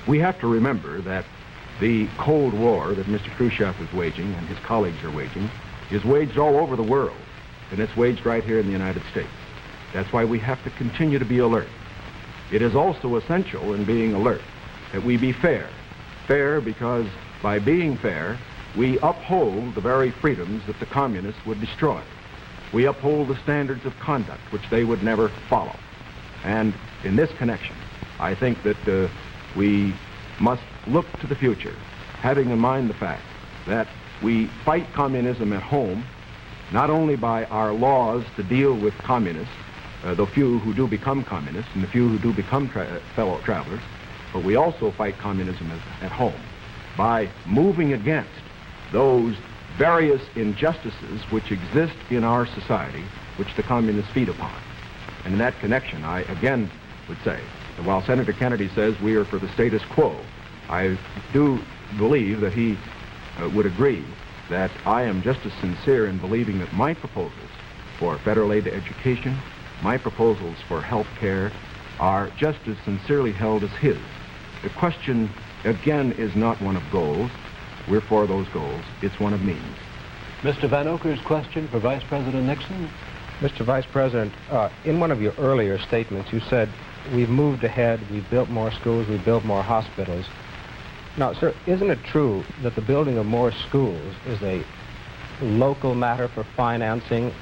We have to remember that the Cold War that Mr. Khrushchev is waging and his colleagues are waging is waged all over the world, and it's waged right here in the United States. That's why we have to continue to be alert. It is also essential in being alert that we be fair. Fair because by being fair, we uphold the very freedoms that the communists would destroy. We uphold the standards of conduct which they would never follow. And in this connection, I think that we must look to the future, having in mind the fact that we fight communism at home, not only by our laws to deal with communists, the few who do become communists and the few who do become fellow travelers, but we also fight communism at home by moving against those various injustices which exist in our society, which the communists feed upon. And in that connection, I again would say that while Senator Kennedy says we are for the status quo, I do believe that he would agree that I am just as sincere in believing that my proposals for federal aid to education, my proposals for health care, are just as sincerely held as his. The question, again, is not one of goals. We're for those goals. It's one of means. Mr. Van Oker's question for Vice President Nixon. Mr. Vice President, in one of your earlier statements, you said, we've moved ahead, we've built more schools, we've built more hospitals. Now, sir, isn't it true that the building of more schools is a local matter for financing?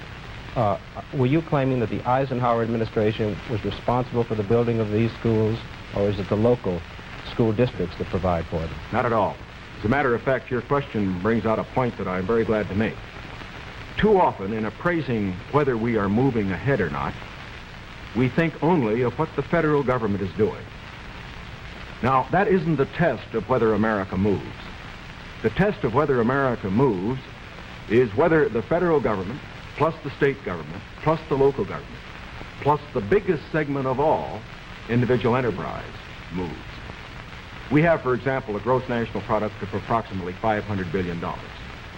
Were you claiming that the Eisenhower administration was responsible for the building of these schools, or is it the local school districts that provide for them? Not at all. As a matter of fact, your question brings out a point that I'm very glad to make. Too often, in appraising whether we are moving ahead or not, we think only of what the federal government is doing. Now, that isn't the test of whether America moves. The test of whether America moves is whether the federal government, plus the state government, plus the local government, plus the biggest segment of all, individual enterprise, moves. We have, for example, a gross national product of approximately $500 billion.